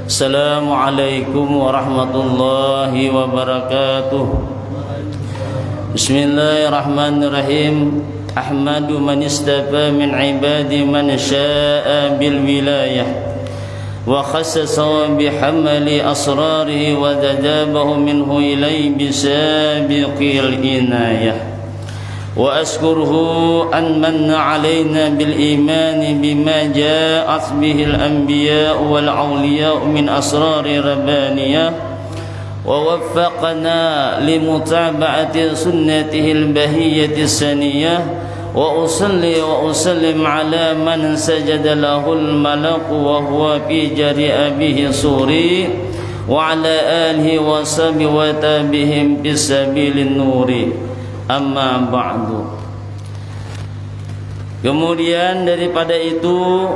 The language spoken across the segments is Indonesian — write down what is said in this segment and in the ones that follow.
Assalamualaikum warahmatullahi wabarakatuh. Bismillahirrahmanirrahim. Ahmadu man istafa min ibadi man sya'a bil wilayah wa khassasa bihamali asrarihi wa dadabahu minhu ilai bisabiqil inayah. وأشكره أن من علينا بالإيمان بما جاءت به الأنبياء والأولياء من أسرار ربانية ووفقنا لمتابعة سنته البهية السنية وأصلي وأسلم على من سجد له الملك وهو في جريء به سوري وعلى آله وصحبه وتابعهم بسبيل النور. Amma ba'du. Kemudian daripada itu,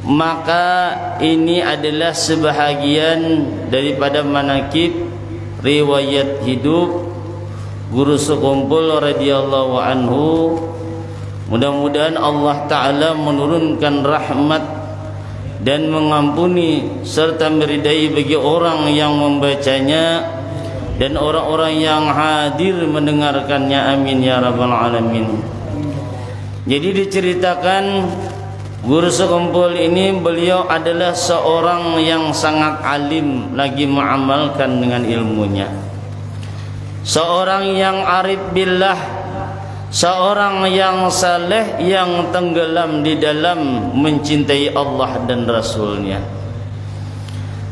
maka ini adalah sebahagian daripada manakib riwayat hidup Guru Sekumpul radhiyallahu anhu. Mudah-mudahan Allah Ta'ala menurunkan rahmat dan mengampuni serta meridai bagi orang yang membacanya dan orang-orang yang hadir mendengarkannya, amin ya rabbal alamin. Jadi diceritakan Guru Sekumpul ini, beliau adalah seorang yang sangat alim lagi mengamalkan dengan ilmunya, seorang yang arif billah, seorang yang saleh yang tenggelam di dalam mencintai Allah dan Rasulnya,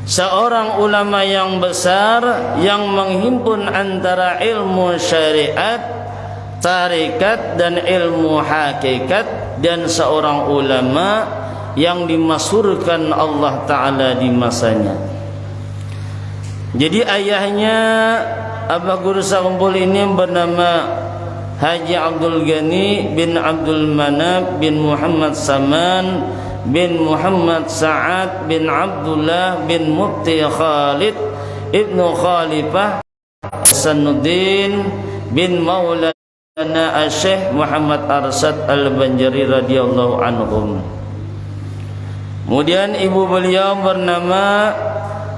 seorang ulama yang besar yang menghimpun antara ilmu syariat, tarikat dan ilmu hakikat, dan seorang ulama yang dimasyhurkan Allah Ta'ala di masanya. Jadi ayahnya Abah Guru Sekumpul ini bernama Haji Abdul Ghani bin Abdul Manab bin Muhammad Saman bin Muhammad Sa'ad bin Abdullah bin Mufti Khalid ibnu Khalifah Hasanuddin bin Maulana Syekh Muhammad Arsad Al-Banjari radhiyallahu anhum. Kemudian ibu beliau bernama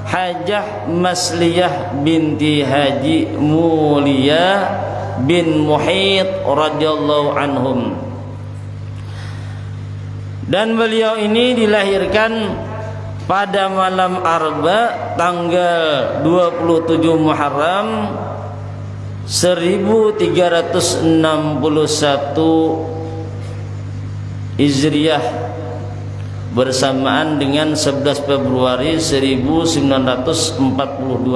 Hajah Masliyah binti Haji Mulia bin Muhit radhiyallahu anhum. Dan beliau ini dilahirkan pada malam Arba tanggal 27 Muharram 1361 Hijriah bersamaan dengan 11 Februari 1942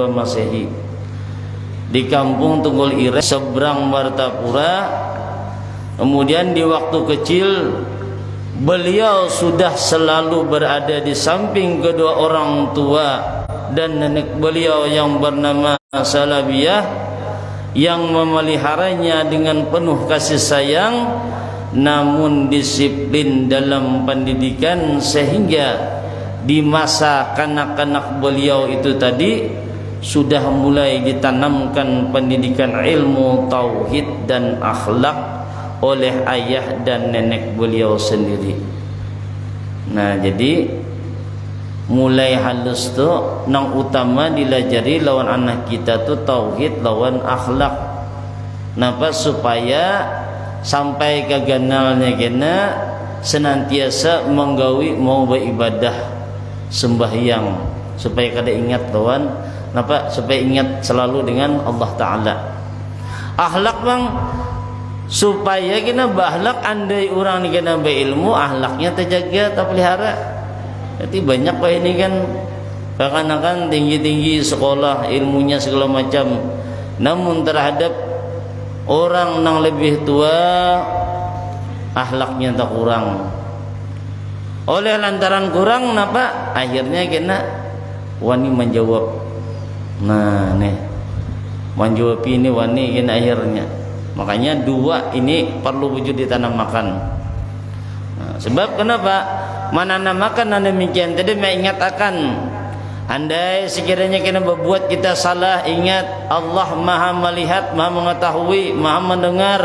Masehi di kampung Tunggul Ireng seberang Martapura. Kemudian di waktu kecil beliau sudah selalu berada di samping kedua orang tua dan nenek beliau yang bernama Salabiyah, yang memeliharanya dengan penuh kasih sayang namun disiplin dalam pendidikan, sehingga di masa kanak-kanak beliau itu tadi sudah mulai ditanamkan pendidikan ilmu tauhid dan akhlak oleh ayah dan nenek beliau sendiri. Nah, jadi mulai halus tu nang utama dilajari lawan anak kita tu tauhid lawan akhlak. Napa supaya sampai ke ganalnya kena senantiasa menggawi mau beribadah sembahyang, supaya kada ingat lawan napa, supaya ingat selalu dengan Allah Ta'ala. Akhlak bang, supaya kita bahlak, andai orang ni kena berilmu, ahlaknya terjaga, terpelihara. Jadi banyak pak ini kan kadang-kadang tinggi-tinggi sekolah ilmunya segala macam, namun terhadap orang yang lebih tua ahlaknya tak kurang. Oleh lantaran kurang napa, akhirnya kena wani menjawab. Nah nih menjawab ini wani kena akhirnya. Makanya dua ini perlu wujud ditanamkan. Nah, sebab kenapa menanamkan demikian tadi mengingatkan, andai sekiranya kita berbuat kita salah, ingat Allah Maha melihat, Maha mengetahui, Maha mendengar.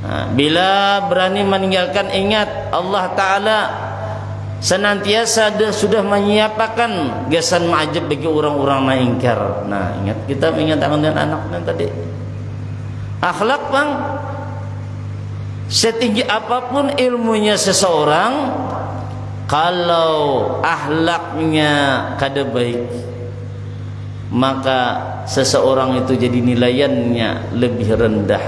Nah, bila berani meninggalkan, ingat Allah Ta'ala senantiasa sudah menyiapkan gasan ma'ajab bagi orang-orang na ingkar. Nah, ingat kita mengingatkan dengan anaknya tadi. Akhlak bang, setinggi apapun ilmunya seseorang, kalau akhlaknya kada baik, maka seseorang itu jadi nilaiannya lebih rendah.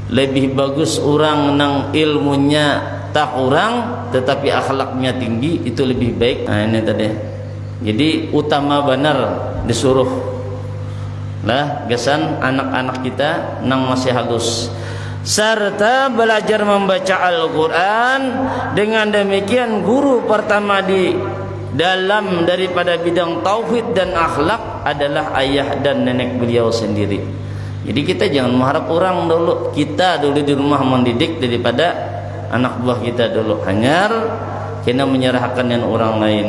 Lebih bagus orang nang ilmunya tak kurang tetapi akhlaknya tinggi, itu lebih baik. Nah ini tadi. Jadi utama benar disuruh lah gasan anak-anak kita nang masih halus, serta belajar membaca Al-Quran. Dengan demikian guru pertama di dalam daripada bidang tauhid dan akhlak adalah ayah dan nenek beliau sendiri. Jadi kita jangan mengharap orang dulu, kita dulu di rumah mendidik daripada anak buah kita dulu. Hanyar kena menyerahkan dengan orang lain.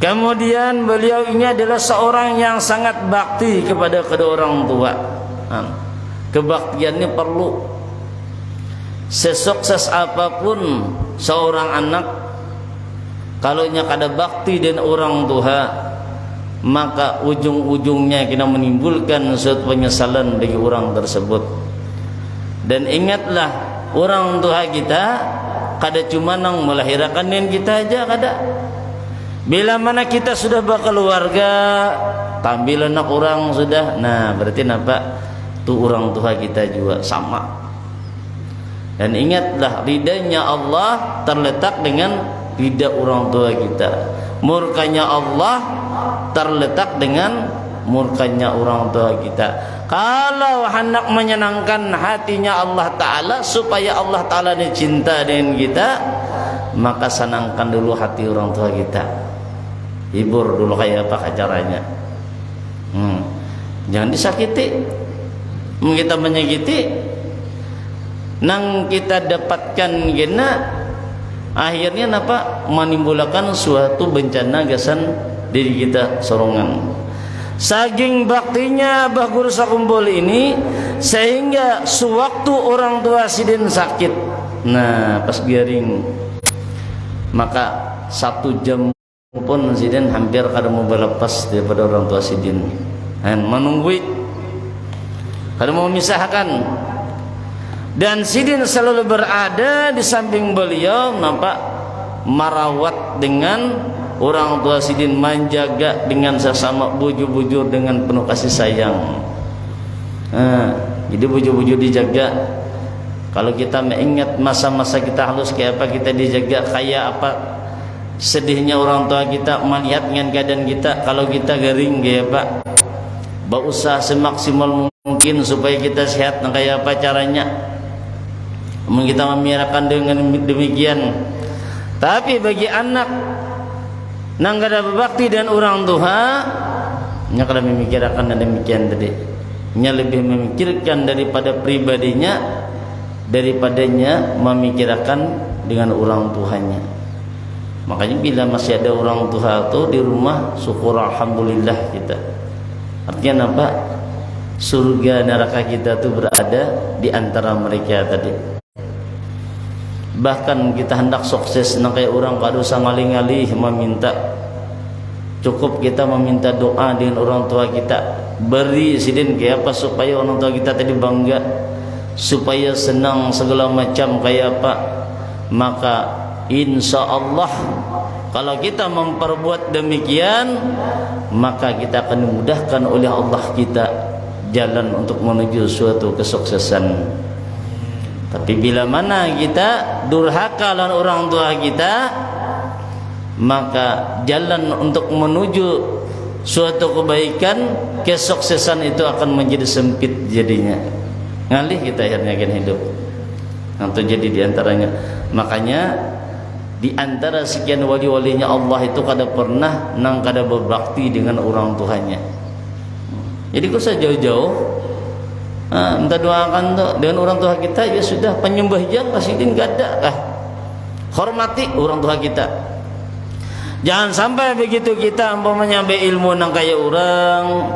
Kemudian beliau ini adalah seorang yang sangat bakti kepada kedua orang tua. Kebaktiannya perlu. Sesukses apapun seorang anak, kalau nya kada bakti dengan orang tua, maka ujung-ujungnya kena menimbulkan suatu penyesalan bagi orang tersebut. Dan ingatlah, orang tua kita kada cuma nang melahirkan dengan kita aja, kada. Bila mana kita sudah berkeluarga, tampil anak orang sudah, nah berarti napa? Tu orang tua kita juga sama. Dan ingatlah, ridanya Allah terletak dengan ridha orang tua kita. Murkanya Allah terletak dengan murkanya orang tua kita. Kalau hendak menyenangkan hatinya Allah Ta'ala, supaya Allah Ta'ala cinta dengan kita, maka senangkan dulu hati orang tua kita. Hibur dulu kayak apa caranya. Jangan disakiti. Kita menyakiti, nang kita dapatkan gena, akhirnya napa? Menimbulkan suatu bencana gasan diri kita sorongan. Saking baktinya Abah Guru Sakumpul ini, sehingga sewaktu orang tua sidin sakit, nah pas biaring, maka 1 jam pun sidin hampir kada mau berlepas daripada orang tua sidin. Menunggu, kada mau memisahkan. Dan sidin selalu berada di samping beliau, nampak merawat dengan orang tua sidin, menjaga dengan sesama bujur-bujur dengan penuh kasih sayang. Jadi bujur-bujur dijaga. Kalau kita mengingat masa-masa kita halus kayak apa, kita dijaga kayak apa. Sedihnya orang tua kita melihat dengan keadaan kita. Kalau kita garing kayak apa, berusaha semaksimal mungkin supaya kita sehat. Nah kayak apa caranya? Kita memirakan dengan demikian. Tapi bagi anak nang kada berbakti dan orang tua, nya kada memikirkan demikian tadi. Nya lebih memikirkan daripada pribadinya, daripadanya memikirkan dengan orang tuanya. Makanya bila masih ada orang tua tu di rumah, syukur alhamdulillah kita. Artinya apa? Surga neraka kita tu berada di antara mereka tadi. Bahkan kita hendak sukses nang kayak orang kada usah ngalih-ngalih meminta. Cukup kita meminta doa dengan orang tua kita. Beri sidin kayak apa supaya orang tua kita tadi bangga, supaya senang segala macam kayak apa. Maka insya Allah kalau kita memperbuat demikian, maka kita akan dimudahkan oleh Allah kita jalan untuk menuju suatu kesuksesan. Tapi bila mana kita durhaka lawan orang tua kita, maka jalan untuk menuju suatu kebaikan, kesuksesan itu akan menjadi sempit jadinya. Ngalih kita akhirnya akan hidup. Nanti jadi diantaranya. Makanya di antara sekian wali-walinya Allah itu kada pernah nang kada berbakti dengan orang tuanya. Jadi kau usah jauh-jauh. Minta doakan tuh dengan orang tua kita, ya sudah penyembah jang kasidin gada kah. Hormati orang tua kita. Jangan sampai begitu kita umpamanya berilmu nang kaya orang,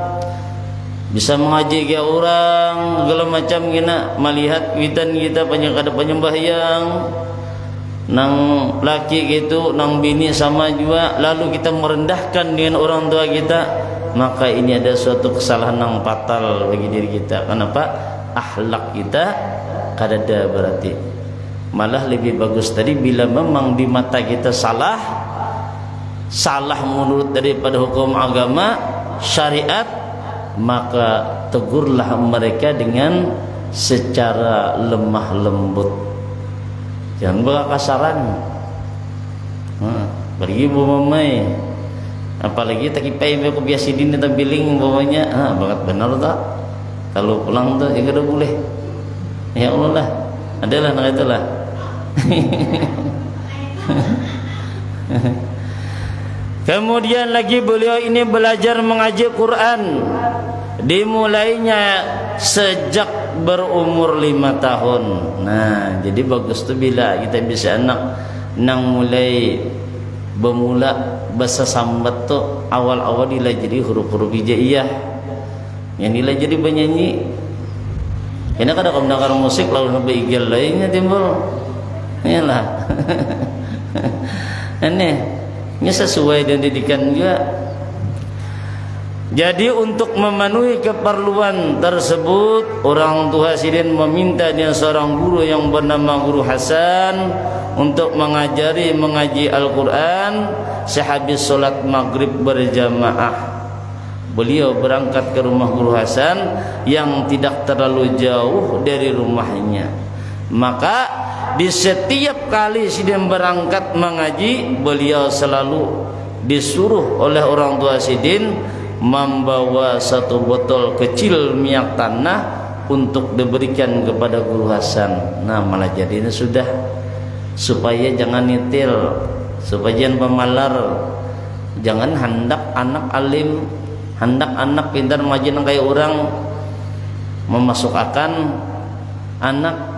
bisa mengaji kaya orang, segala macam gina melihat witan kita banyak ada penyembah yang nang laki gitu, nang bini sama juga, lalu kita merendahkan dengan orang tua kita, maka ini ada suatu kesalahan yang fatal bagi diri kita. Kenapa? Akhlak kita kadada berarti. Malah lebih bagus tadi bila memang di mata kita salah menurut daripada hukum agama syariat, maka tegurlah mereka dengan secara lemah lembut, jangan berkasaran. Bagi ibu mamai, apalagi tak kipai aku biasa dini tampiling bawahnya, banget benar tak? Kalau pulang tu ya kada boleh. Ya Allah lah, adalah nak itulah. Kemudian lagi beliau ini belajar mengaji Quran, dimulainya sejak berumur 5 tahun. Nah, jadi bagus tu bila kita bisa anak nang mulai bermula bahasa sambat tu awal-awal dia jadi huruf-huruf hijaiyah, yang dia jadi penyanyi. Ini kadang kau mendengar musik lalu sampai igel lainnya timbul. Iyalah. Ini sesuai dengan didikan juga. Jadi untuk memenuhi keperluan tersebut, orang tua Sidin meminta dia seorang guru yang bernama Guru Hasan untuk mengaji Al-Quran sehabis solat maghrib berjamaah. Beliau berangkat ke rumah Guru Hasan yang tidak terlalu jauh dari rumahnya. Maka di setiap kali Sidin berangkat mengaji, beliau selalu disuruh oleh orang tua Sidin membawa satu botol kecil minyak tanah untuk diberikan kepada Guru Hasan. Nah, malah jadinya sudah supaya jangan nitil, supaya jangan pemalar, jangan hendak anak alim, hendak anak pintar majin kayak orang, memasukkan anak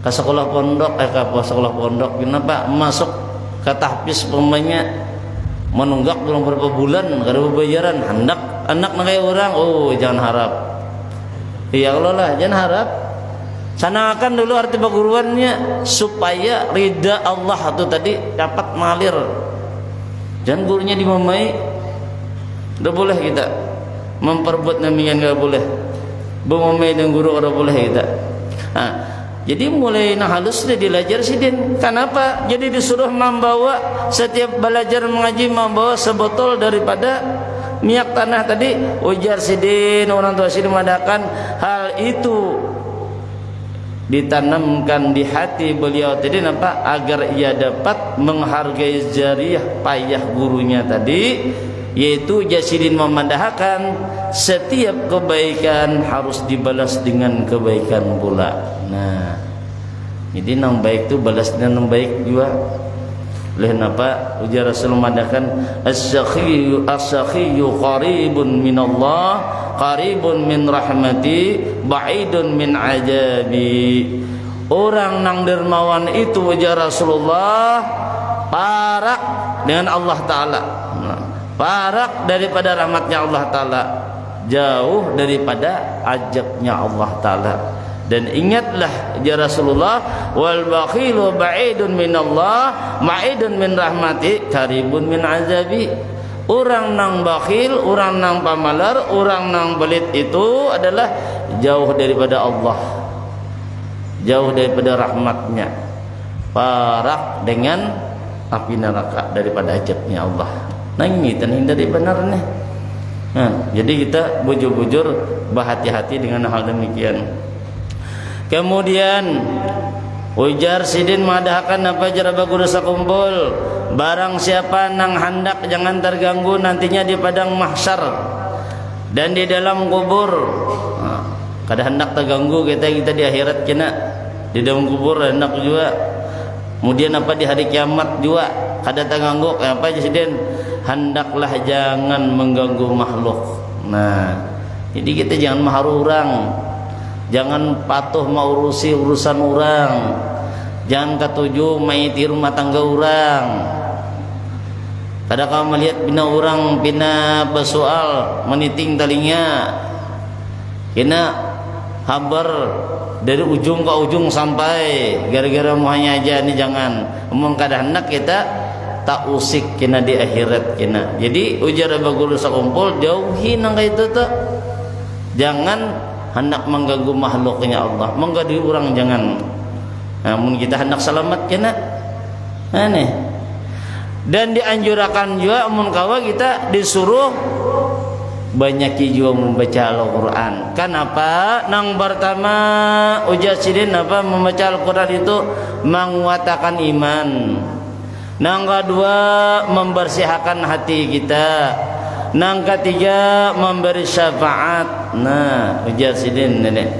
ke sekolah pondok, kenapa masuk ke tahfiz pemainnya menunggak dalam beberapa bulan kada bayaran, hendak anak kayak orang, oh jangan harap. Ya Allah lah, jangan harap. Sanakan dulu arti perguruannya supaya ridha Allah itu tadi dapat mengalir. Jangan gurunya dimamai. Tidak boleh kita memperbuat demikian, tidak boleh. Memamai dengan guru tidak boleh kita. Nah, jadi mulai halus dia dilajar Sidin. Kenapa? Jadi disuruh membawa setiap belajar mengaji membawa sebotol daripada minyak tanah tadi. Ujar Sidin, orang tua Sidin mengatakan hal itu ditanamkan di hati beliau tadi apa? Agar ia dapat menghargai jariah payah gurunya tadi, yaitu Sidin memandahkan setiap kebaikan harus dibalas dengan kebaikan pula. Nah, jadi nang baik tu balas dengan nang baik juga. Oleh apa? Ujar Rasul memandahkan as-sakhiyyu qaribun minallah, qaribun min rahmati, ba'idun min ajabi. Orang nang dermawan itu ujar Rasulullah parak dengan Allah Ta'ala, parak daripada rahmatnya Allah Ta'ala, jauh daripada ajabnya Allah Ta'ala. Dan ingatlah ya Rasulullah, wal bakhilu ba'idun minallah, ma'idun min rahmati, karibun min azabi. Orang nang bakhil, orang nang pamalar, orang nang belit itu adalah jauh daripada Allah, jauh daripada rahmatnya, parak dengan api neraka daripada ajabnya Allah. Nah ini terhindari benarnya. Nah, jadi kita bujur-bujur berhati-hati dengan hal demikian. Kemudian ujar Sidin mengadakan apa cara baguna sakumpul, barang siapa nang hendak jangan terganggu nantinya di padang mahsyar dan di dalam kubur. Kada hendak terganggu kita di akhirat kena di dalam kubur hendak juga. Kemudian apa di hari kiamat juga kada terganggu. Apa Sidin? Hendaklah jangan mengganggu makhluk. Nah, jadi kita jangan maharu orang, jangan patuh mengurusi urusan orang, jangan ketujuh maiti rumah tangga orang. Kadang kau melihat bina orang bina bersoal meniting talinya, kena habar dari ujung ke ujung sampai gara-gara muanya aja ini jangan omong kada hendak kita tak usik kena di akhirat kena. Jadi ujar bagul sakumpul jauhi nang itu tuh. Jangan hendak mengganggu makhluknya Allah, mengganggu orang jangan. Namun kita hendak selamat kena. Aneh. Dan dianjurkan juga amun kawa kita disuruh banyak juga membaca Al-Quran. Kenapa? Nang pertama ujar sidin apa membaca Al-Quran itu menguatkan iman. Nang kedua membersihkan hati kita. Nang ketiga memberi syafaat. Nah ujar sidin nenek.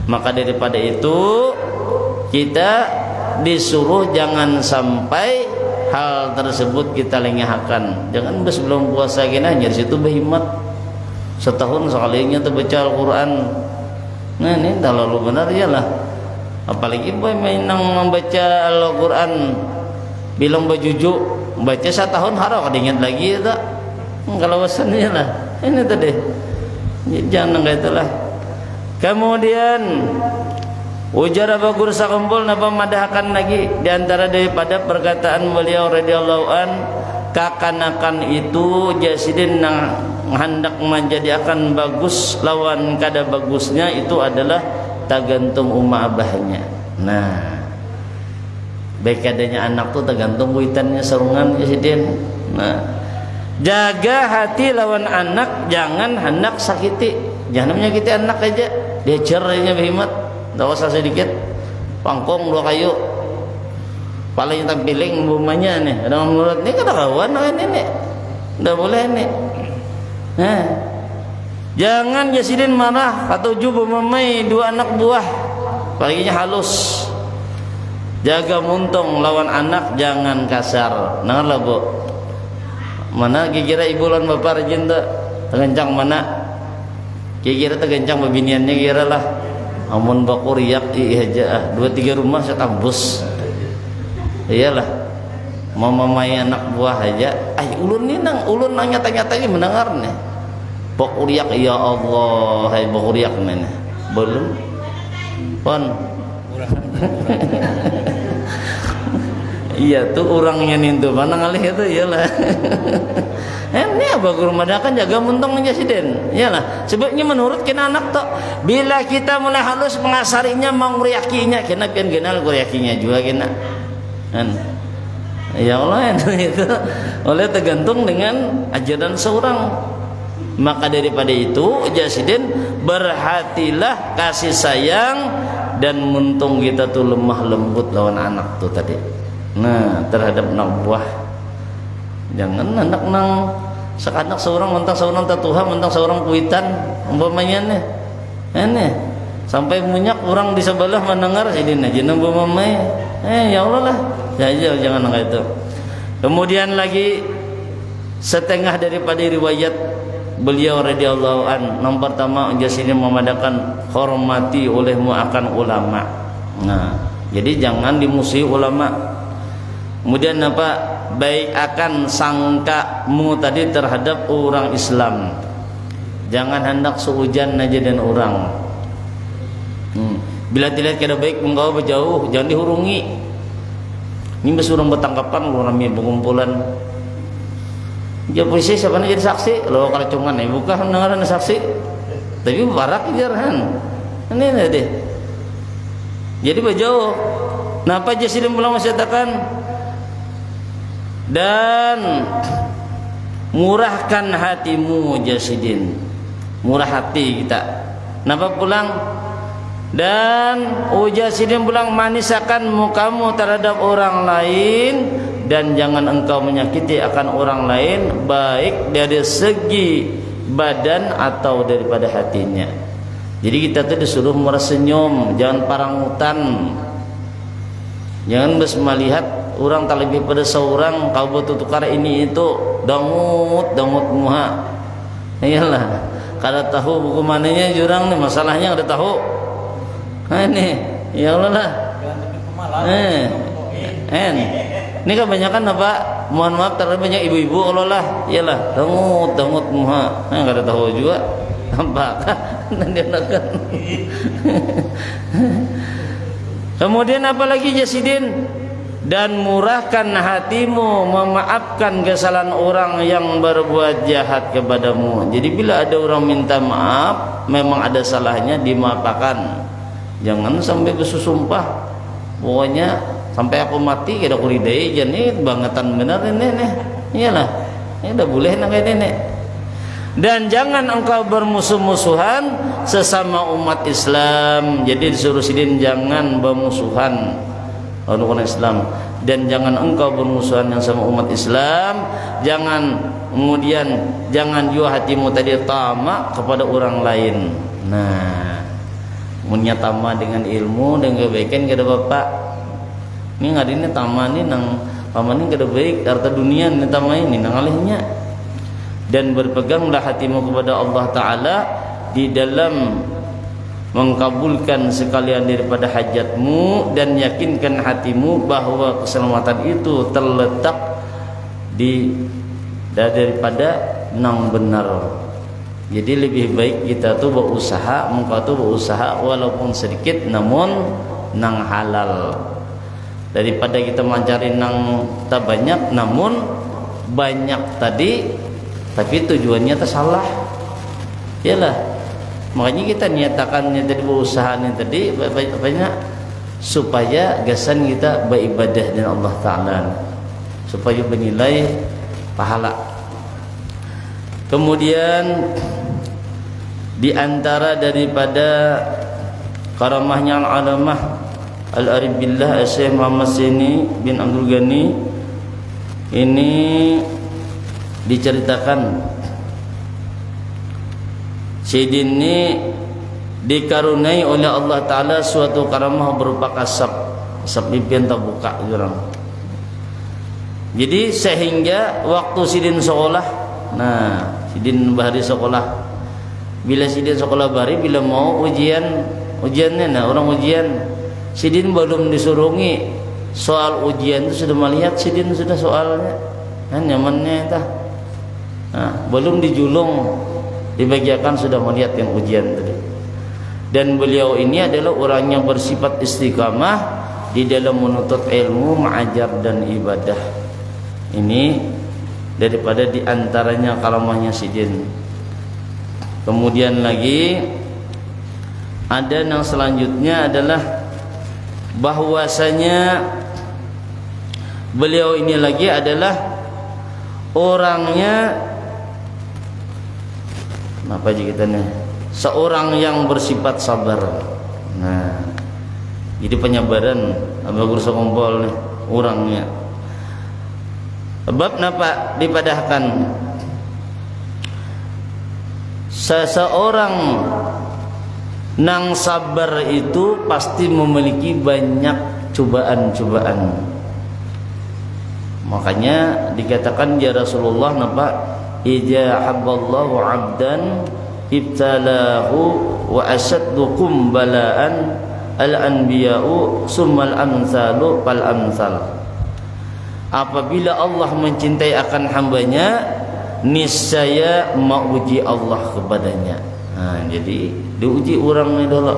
Maka daripada itu kita disuruh jangan sampai hal tersebut kita lengahkan. Jangan sebelum puasa kena dari situ berhimat setahun sekalinya tuh baca Al-Quran. Nah ini terlalu benar ya lah. Apalagi boy mainang membaca Al-Quran bilang bajuju baca setahun harap ingat lagi ya tak. Kalau bosannya lah ini tadi jangan kayak itulah. Kemudian ujar Abu Guru sakumpul napa madahkan lagi diantara daripada perkataan beliau radhiyallahu an kakanakan itu jasidin nang hendak menjadi akan bagus lawan kada bagusnya itu adalah tergantung umma abahnya. Nah baik adanya anak tuh tergantung kuitannya serungan jasidin. Nah jaga hati lawan anak, jangan hendak sakiti. Jangan menyakiti anak aja. Dia cerainya berhimat. Tak usah sedikit. Pangkong 2 kayu. Paling tampiling bumanya nih. Ada mulut ni kada kawan ini. Enggak boleh nih. Nah. Jangan jasidin marah atau juba memai 2 anak buah. Paginya halus. Jaga muntung lawan anak, jangan kasar. Nah lah bu. Mana kira ibu lan bapak rajin tak tergencang mana kira tergencang babiniannya kira lah amun baku riak aja 2-3 rumah saya tambus iyalah mau mamai anak buah aja ulun nang nyata-nyata mendengar nih baku riak ya Allah hai baku riak mana belum pon iya tuh orangnya nintu mana ngalih itu iyalah. Ini apa guru madakan jaga muntung aja sidin. Iyalah. Sebabnya menurut kena anak tuh bila kita mulai halus mengasarinya menguriakinya kena pian kenal kuriakinya juga kena. Kan. Ya Allah itu oleh tergantung dengan ajaran seorang. Maka daripada itu jasidin berhatilah kasih sayang dan muntung kita tuh lemah lembut lawan anak tuh tadi. Nah terhadap anak buah jangan anak nang sekanak seorang mentang seorang tatuha mentang seorang kuitan umpamanya nih ini sampai munyak orang di sebelah mendengar ini aja nambah mamai ya Allah lah jangan kayak itu. Kemudian lagi setengah daripada riwayat beliau radhiyallahu an yang pertama jasini memadakan hormati olehmu akan ulama. Nah jadi jangan dimusuhi ulama. Kemudian apa baik akan sangkamu tadi terhadap orang Islam. Jangan hendak seujan aja dan orang. Bila dilihat kada baik menggawa berjauh, jangan dihurungi. Ini besurang bertangkapan lu rame berkumpulan. Dia polisi siapa jadi saksi? Lo kalcungan bukan dengaran saksi. Tapi barak jarhan. Ini deh. Jadi berjauh. Napa jasidin pulang masih katakan dan murahkan hatimu jasidin, murah hati kita. Napa pulang dan jasidin pulang manisakan mukamu terhadap orang lain dan jangan engkau menyakiti akan orang lain baik dari segi badan atau daripada hatinya. Jadi kita tuh disuruh mersenyum, jangan parangutan. Jangan melihat orang tak lebih pada seorang kau betul tukar ini itu dangut muha. Iyalah kada tahu buku mananya jurang nih masalahnya kada tahu. Nah ini ya Allah lah. Ini kebanyakan apa mohon maaf terlalu banyak ibu-ibu olah iyalah dangut muha enggak ada tahu juga apakah nanti akan. Kemudian apalagi Jasidin, dan murahkan hatimu memaafkan kesalahan orang yang berbuat jahat kepadamu. Jadi bila ada orang minta maaf, memang ada salahnya, dimaafkan. Jangan sampai bersumpah pokoknya sampai aku mati kita kuridai aja nih, bangetan benar ini nih. Iyalah, ini udah boleh nak kayak ini. Dan jangan engkau bermusuh-musuhan sesama umat Islam. Jadi disuruh sidin jangan bermusuhan orang Islam, dan jangan engkau bermusuhan yang sama umat Islam. Jangan kemudian jangan juga hatimu tadi tamak kepada orang lain. Nah, punya tamak dengan ilmu dan kebaikan kepada bapak. Ini ngadi ini tamak ini nang paman ini kada baik harta dunia ini tamak ini nang alihnya. Dan berpeganglah hatimu kepada Allah Ta'ala di dalam mengkabulkan sekalian daripada hajatmu, dan yakinkan hatimu bahwa keselamatan itu terletak daripada nang benar. Jadi lebih baik kita tuh berusaha, engkau tuh berusaha walaupun sedikit namun nang halal, daripada kita mencari nang tak banyak namun banyak tadi tapi tujuannya tersalah. Iyalah, makanya kita niatakannya tadi berusaha tadi banyak supaya gasan kita beribadah dengan Allah Ta'ala, supaya bernilai pahala. Kemudian di antara daripada karamahnya al-alamah al-arif billah Syekh Muhammad Sini bin Abdul Ghani ini diceritakan Syedin ini dikaruniai oleh Allah Ta'ala suatu karamah berupa kasab impian terbuka orang. Jadi sehingga waktu Syedin sekolah, nah Syedin bahari sekolah, bila Syedin sekolah bahari, bila mau ujiannya, nah orang ujian Syedin belum disurungi soal ujian itu sudah melihat Syedin sudah soalnya, kan nyamannya entah. Nah, belum dijulung dibagiakan sudah melihat yang ujian tadi. Dan beliau ini adalah orang yang bersifat istiqamah di dalam menuntut ilmu, mengajar dan ibadah. Ini daripada diantaranya karamahnya Syedin. Kemudian lagi ada yang selanjutnya adalah bahwasanya beliau ini lagi adalah orangnya apa aja kita nih, seorang yang bersifat sabar. Nah, jadi penyabaran Abah Guru Sokompol nih orangnya. Sebab napa dipadahkan seseorang nang sabar itu pasti memiliki banyak cobaan-cobaan. Makanya dikatakan ya Rasulullah napa idza habballahu 'abdan ibtalahu wa asaddukum bala'an al-anbiya'u summal amsalu fal amsal. Apabila Allah mencintai akan hambanya, niscaya mauji Allah kepadanya. Nah, jadi diuji orang ini dulu.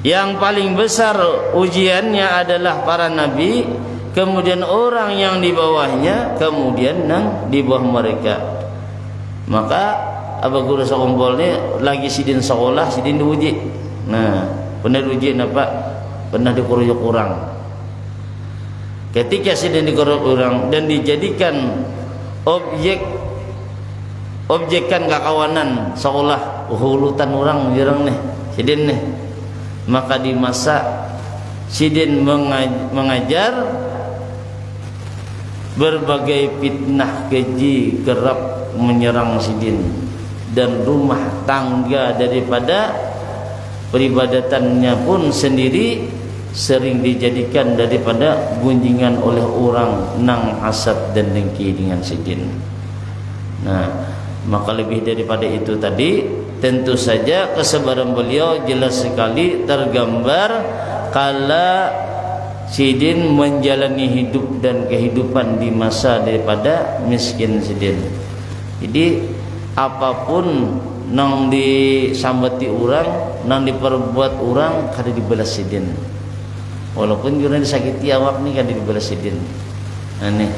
Yang paling besar ujiannya adalah para nabi, kemudian orang yang di bawahnya, kemudian yang di bawah mereka. Maka Abah Guru Sokompol ini lagi Syedin sekolah, Syedin diuji. Nah, pernah diuji apa? Pernah dikeroyok orang. Ketika Syedin dikeroyok orang dan dijadikan objekkan kekawanan sekolah, hulutan orang jarang nih Syedin nih. Maka di masa Syedin mengajar, berbagai fitnah keji kerap menyerang Syedin, dan rumah tangga daripada peribadatannya pun sendiri sering dijadikan daripada gunjingan oleh orang nang hasad dan dengki dengan Syedin. Nah, maka lebih daripada itu tadi, tentu saja kesabaran beliau jelas sekali tergambar kala Sidin menjalani hidup dan kehidupan di masa daripada miskin Sidin. Jadi apapun nang disambati orang, nang diperbuat orang kada dibalas Sidin. Walaupun jurang disakiti awak ni kada dibalas Sidin. Aneh.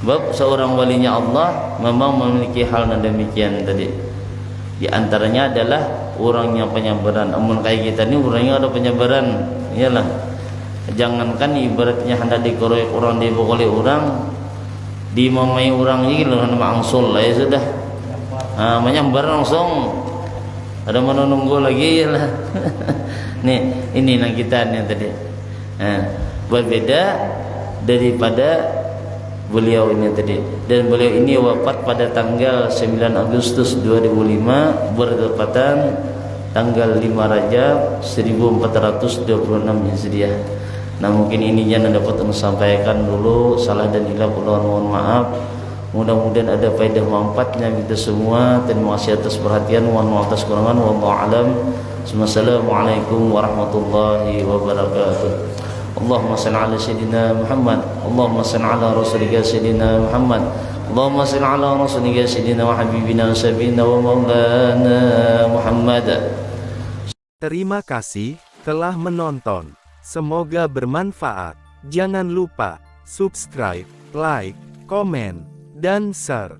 Sebab seorang walinya Allah memang memiliki hal yang demikian tadi. Di antaranya adalah orangnya penyabaran. Amun kayak kita ni orangnya ada penyabaran. Iyalah. Jangankan ibaratnya hendak dikeroyok orang, dibokoli orang, dimamai orang ini loh nama angsul lah ya sudah. Menyambar langsung. Ada mana nunggu lagi lah. Nih, ini yang kita nih tadi. Berbeda daripada beliau ini tadi. Dan beliau ini wafat pada tanggal 9 Agustus 2005 bertepatan tanggal 5 Rajab 1426 Hijriah. Nah mungkin ini yang dapat sampaikan dulu, salah dan hilaf mohon maaf. Mudah-mudahan ada faedah manfaatnya kita semua. Terima kasih atas perhatian, mohon maaf atas kekurangan. Wallahu a'lam. Wassalamualaikum warahmatullahi wabarakatuh. Allahumma salli ala sayyidina Muhammad. Allahumma salli ala rasulika sayyidina Muhammad. Allahumma salli ala rasulika sayyidina wa habibina wa sayyidina wa maulana Muhammad. Terima kasih telah menonton. Semoga bermanfaat. Jangan lupa subscribe, like, komen, dan share.